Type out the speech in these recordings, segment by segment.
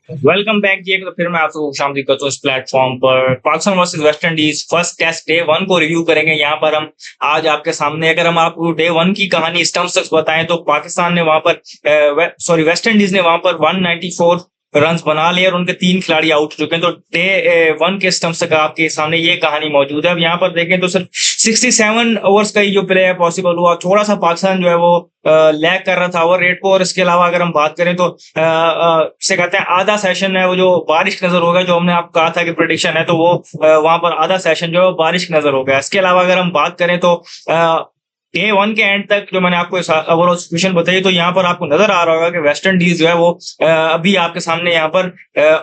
Welcome back जी। तो फिर मैं आपको शामिल करता हूँ इस प्लेटफॉर्म पर। Pakistan versus West Indies first test day 1 को रिव्यू करेंगे। यहाँ पर हम आज आपके सामने, अगर हम आपको डे 1 की कहानी स्टम्प्स तक बताएं तो पाकिस्तान ने वहां पर वेस्ट इंडीज ने वहां पर 194 रन बना लिए और उनके 3 खिलाड़ी आउट हो चुके हैं। तो डे 1 के स्टम्प्स तक आपके सामने ये कहानी मौजूद है। अब यहाँ पर देखें तो सिर्फ 67 ओवर्स का ही जो प्ले है पॉसिबल हुआ। थोड़ा सा पाकिस्तान जो है वो लैग कर रहा था ओवर रेट को। और इसके अलावा अगर हम बात करें तो से कहते हैं आधा सेशन है वो जो बारिश नजर हो गया, जो हमने आपको कहा था कि प्रेडिक्शन है, तो वो वहां पर आधा सेशन जो है बारिश नजर हो गया। इसके अलावा अगर हम बात करें तो डे 1 के एंड तक जो मैंने आपको ओवरऑल सिचुएशन बताई, तो यहाँ पर आपको नजर आ रहा होगा कि वेस्ट इंडीज जो है वो अभी आपके सामने यहाँ पर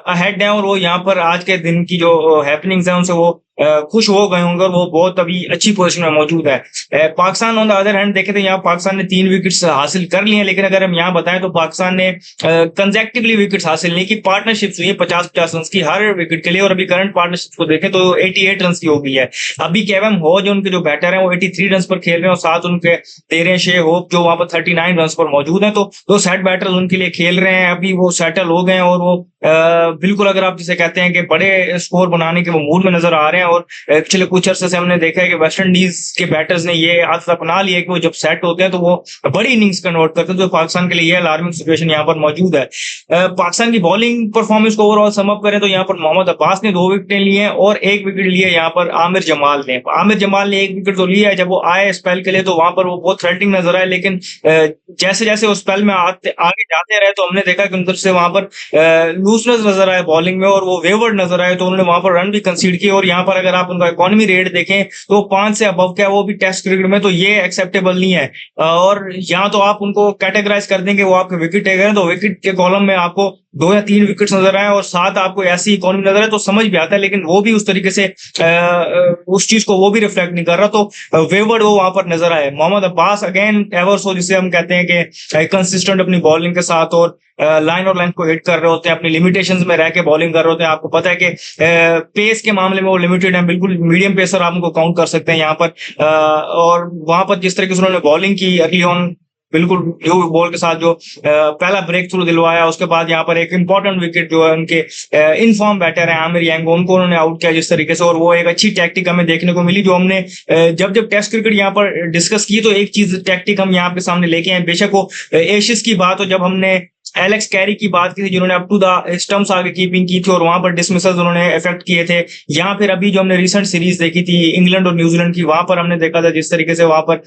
अहेड है। और वो यहाँ पर आज के दिन की जो हैपनिंग्स है उनसे वो खुश हो गए होंगे और वो बहुत अभी अच्छी पोजीशन में मौजूद है। Pakistan on the other hand देखे तो यहाँ पाकिस्तान ने 3 विकेट्स हासिल कर लिए हैं। लेकिन अगर हम यहाँ बताएं तो पाकिस्तान ने कंसेक्टिवली विकेट्स हासिल नहीं की। पार्टनरशिप्स हुई है 50-50 रन की हर विकेट के लिए। और अभी करंट पार्टनरशिप को देखें तो 88 रन की हो गई है। अभी केवम हॉज उनके जो बैटर हैं वो 83 रन पर खेल रहे हैं और साथ उनके 13 शे होप जो वहां पर 39 रन पर मौजूद हैं। तो दो सेट बैटर्स उनके लिए खेल रहे हैं। अभी वो सेटल हो गए और वो बिल्कुल, अगर आप जिसे कहते हैं कि बड़े स्कोर बनाने के वो मूड में नजर आ रहे हैं। और पिछले कुछ अरसे से हमने देखा है कि वेस्ट इंडीज के बैटर्स ने ये आदत अपना ली है कि वो जब सेट होते हैं तो वो बड़ी इनिंग्स कन्वर्ट करते हैं। तो पाकिस्तान के लिए ये अलार्मिंग सिचुएशन यहाँ पर मौजूद है। पाकिस्तान की बॉलिंग परफॉर्मेंस को ओवरऑल सम अप करें तो यहाँ पर मोहम्मद अब्बास ने 2 विकेट लिए हैं और 1 विकेट लिए यहाँ पर आमिर जमाल ने। 1 विकेट तो लिया है। जब वो आए स्पेल के लिए तो वहां पर वो बहुत थ्रेटनिंग नजर आए। लेकिन जैसे जैसे उस स्पेल में आगे जाते रहे तो हमने देखा कि उनसे वहां पर लूजनेस नजर आए बॉलिंग में और वो वेवर्ड नजर आए। तो उन्होंने वहां पर रन भी कंसीड किए। और यहाँ पर अगर आप उनका इकोनॉमी रेट देखें तो 5 से अबव क्या, वो भी टेस्ट क्रिकेट में, तो ये एक्सेप्टेबल नहीं है। और यहाँ तो आप उनको कैटेगराइज कर देंगे वो आपके विकेट टेकर हैं, तो विकेट के कॉलम में आपको 2 या 3 विकेट नजर आए और साथ आपको ऐसी इकोनॉमी नजर आए तो समझ भी आता है। लेकिन वो भी उस तरीके से उस चीज को वो भी रिफ्लेक्ट नहीं कर रहा। तो वेवर्ड वो वहां पर नजर आए। Mohammad Abbas again ever so, जिसे हम कहते हैं कि कंसिस्टेंट अपनी बॉलिंग के साथ और लाइन और लेंथ को हिट कर रहे होते हैं, अपनी लिमिटेशंस में रह के बॉलिंग कर रहे होते हैं। आपको पता है कि पेस के मामले में वो लिमिटेड है, बिल्कुल मीडियम पेसर आप उनको काउंट कर सकते हैं यहाँ पर। और वहां पर जिस तरीके से उन्होंने बॉलिंग की अर्ली ऑन, बिल्कुल जो बॉल के साथ जो पहला ब्रेक थ्रू दिलवाया, उसके बाद यहाँ पर एक इंपॉर्टेंट विकेट जो है उनके इनफॉर्म बैटर है आमिर यांगो, उनको उन्होंने आउट किया जिस तरीके से। और वो एक अच्छी टैक्टिक हमें देखने को मिली जो हमने जब जब टेस्ट क्रिकेट यहाँ पर डिस्कस की तो एक चीज टैक्टिक हम यहाँ पे सामने लेके आए। बेशक वो एशियस की बात हो, जब हमने एलेक्स कैरी की बात की थी जिन्होंने अप टू द स्टंप्स आगे कीपिंग की थी और वहां पर डिसमिसल्स उन्होंने इफेक्ट किए थे। या फिर अभी जो हमने रिसेंट सीरीज देखी थी इंग्लैंड और न्यूजीलैंड की, वहां पर हमने देखा था जिस तरीके से वहां पर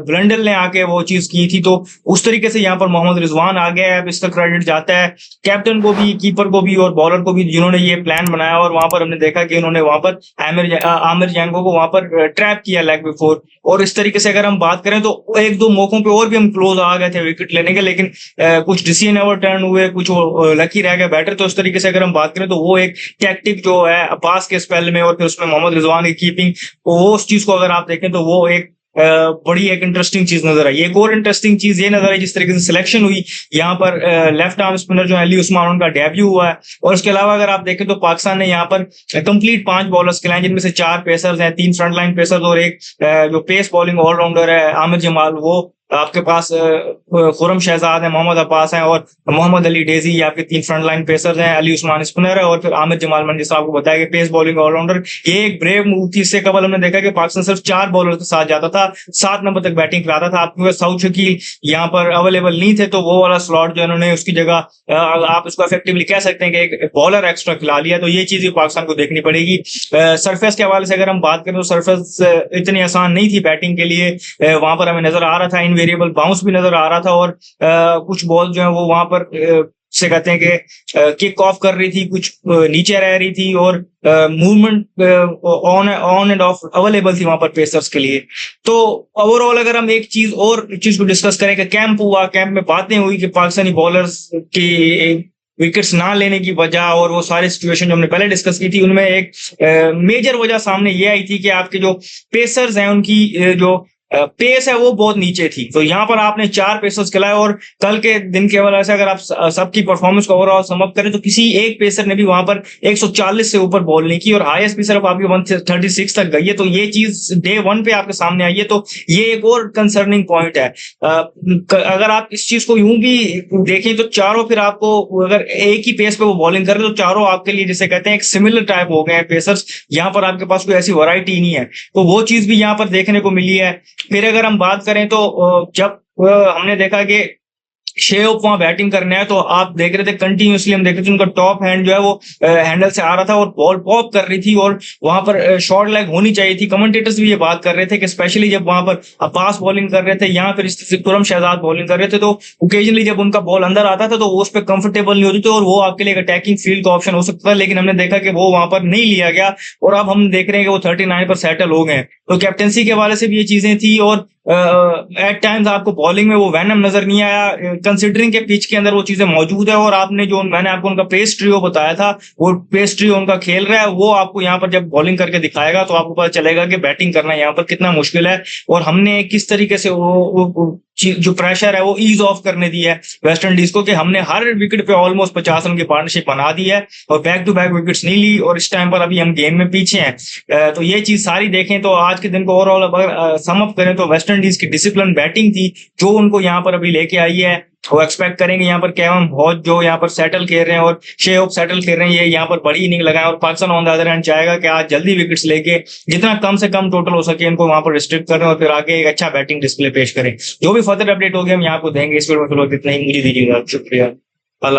ब्लंडल ने आके वो चीज की थी। तो उस तरीके से यहाँ पर मोहम्मद रिजवान आ गया है। अब इसका क्रेडिट जाता है कैप्टन को भी, कीपर को भी और बॉलर को भी, जिन्होंने ये प्लान बनाया। और वहां पर हमने देखा कि उन्होंने वहां पर आमिर जैंगो को वहां पर ट्रैप किया लेग बिफोर। और इस तरीके से अगर हम बात करें तो 1-2 मौकों पे और भी हम क्लोज आ गए थे विकेट लेने के, लेकिन कुछ डिसीजन ओवर टर्न हुए, कुछ लकी रह गए बैटर। तो इस तरीके से अगर हम बात करें तो वो एक टैक्टिक जो है अब्बास के स्पेल में और फिर उसमें मोहम्मद रिजवान की कीपिंग, वो उस चीज को अगर आप देखें तो वो एक बड़ी एक इंटरेस्टिंग चीज नजर आई। एक और इंटरेस्टिंग चीज ये नजर आई जिस तरीके से सिलेक्शन हुई यहाँ पर लेफ्ट आर्म स्पिनर जो अली उस्मान, उनका डेब्यू हुआ है। और उसके अलावा अगर आप देखें तो पाकिस्तान ने यहाँ पर कंप्लीट 5 बॉलर्स खिलाए जिनमें से 4 पेसर्स हैं, 3 फ्रंट लाइन पेसर्स और एक जो पेस बॉलिंग ऑलराउंडर है आमिर जमाल। वो आपके पास खुरम शहजाद है, मोहम्मद अब्बास हैं और मोहम्मद अली डेजी, ये आपके 3 फ्रंट लाइन पेसर्स हैं। अली उस्मान स्पिनर है और फिर आमिर जमाल, मैंने जैसा आपको बताया कि पेस बॉलिंग ऑलराउंडर। ये एक ब्रेव मूव थी। इससे कबल हमने देखा कि पाकिस्तान सिर्फ 4 बॉलर के साथ जाता था, 7 नंबर तक बैटिंग कराता था। आपके पास साउथ शकील यहाँ पर अवेलेबल नहीं थे, तो वो वाला स्लॉट जो इन्होंने उसकी जगह आप इसको इफेक्टिवली कह सकते हैं कि एक बॉलर एक्स्ट्रा खिला लिया। तो ये चीज पाकिस्तान को देखनी पड़ेगी। सरफेस के हवाले से अगर हम बात करें तो सरफेस इतनी आसान नहीं थी बैटिंग के लिए। वहां पर हमें नजर आ रहा था इनवेरिएबल बाउंस भी नजर आ रहा था और कुछ बॉल जो है वो वहां पर से कहते हैं कि किक ऑफ कर रही थी, कुछ नीचे रह रही थी और movement on end of available थी वहां पर पेसर्स के लिए। तो ओवरऑल अगर हम एक चीज को डिस्कस करें कि कैंप हुआ, कैंप में बातें हुई कि पाकिस्तानी बॉलर्स की विकेट्स ना लेने की वजह और वो सारी सिचुएशन जो हमने पहले डिस्कस की थी, उनमें एक मेजर वजह सामने ये आई थी कि आपके जो पेसर्स हैं उनकी जो पेस है वो बहुत नीचे थी। तो यहाँ पर आपने 4 पेसर्स खिलाए और कल के दिन केवल ऐसे अगर आप सबकी परफॉर्मेंस को ओवरऑल सम अप करें तो किसी एक पेसर ने भी वहां पर 140 से ऊपर बॉल नहीं की और हाईएस्ट भी सिर्फ आपकी 136 तक गई है। तो ये चीज डे 1 पे आपके सामने आई है, तो ये एक और कंसर्निंग पॉइंट है। अगर आप इस चीज को यूं भी देखें तो चारों फिर आपको अगर एक ही पेस पे वो बॉलिंग कर रहे तो चारों आपके लिए जिसे कहते हैं एक सिमिलर टाइप हो गए हैं पेसर्स। यहाँ पर आपके पास कोई ऐसी वैरायटी नहीं है, तो वो चीज भी यहाँ पर देखने को मिली है। फिर अगर हम बात करें तो जब हमने देखा कि शेओप वहां बैटिंग करने है तो आप देख रहे थे कंटिन्यूसली, हम देख रहे थे उनका टॉप हैंड जो है वो हैंडल से आ रहा था और बॉल पॉप कर रही थी और वहां पर शॉर्ट लेग होनी चाहिए थी। कमेंटेटर्स भी ये बात कर रहे थे कि स्पेशली जब वहां पर अब्बास बॉलिंग कर रहे थे, यहाँ पर खुरम शहजाद बॉलिंग कर रहे थे, तो ओकेजनली जब उनका बॉल अंदर आता था तो वो उस पर कंफर्टेबल नहीं होती थी और वो आपके लिए अटैकिंग फील्ड का ऑप्शन हो सकता था, लेकिन हमने देखा कि वो वहां पर नहीं लिया गया और अब हम देख रहे हैं कि वो 39 पर सेटल हो गए। तो कैप्टनसी के हवाले से भी ये चीजें थी और एट टाइम्स आपको बॉलिंग में वो वैनम नजर नहीं आया, कंसिडरिंग के पिच के अंदर वो चीजें मौजूद है। और आपने जो मैंने आपको उनका पेस ट्रियो बताया था, वो पेस ट्रियो उनका खेल रहा है, वो आपको यहाँ पर जब बॉलिंग करके दिखाएगा तो आपको पता चलेगा कि बैटिंग करना यहाँ पर कितना मुश्किल है और हमने किस तरीके से वो जो प्रेशर है वो ईज ऑफ करने दी है वेस्ट इंडीज को, कि हमने हर विकेट पे ऑलमोस्ट 50 रन की पार्टनरशिप बना दी है और बैक टू बैक विकेट्स नहीं ली और इस टाइम पर अभी हम गेम में पीछे हैं। तो ये चीज सारी देखें तो आज के दिन को ओवरऑल अगर सम अप करें तो वेस्ट इंडीज की डिसिप्लिन बैटिंग थी जो उनको यहाँ पर अभी लेके आई है। वो एक्सपेक्ट करेंगे यहाँ पर केवल बहुत जो यहाँ पर सेटल खेल रहे हैं और शेओप सेटल खेल रहे हैं, ये यहाँ पर बड़ी इनिंग लगाए और Pakistan on the other hand चाहेगा कि आज जल्दी विकेट्स लेके जितना कम से कम टोटल हो सके इनको वहां पर रिस्ट्रिक्ट करें और फिर आगे एक अच्छा बैटिंग डिस्प्ले पेश करें। जो भी फर्दर अपडेट होगी हम यहाँ को देंगे। इस वीडियो में फिलहाल इतना ही, मुझे दीजिएगा, शुक्रिया।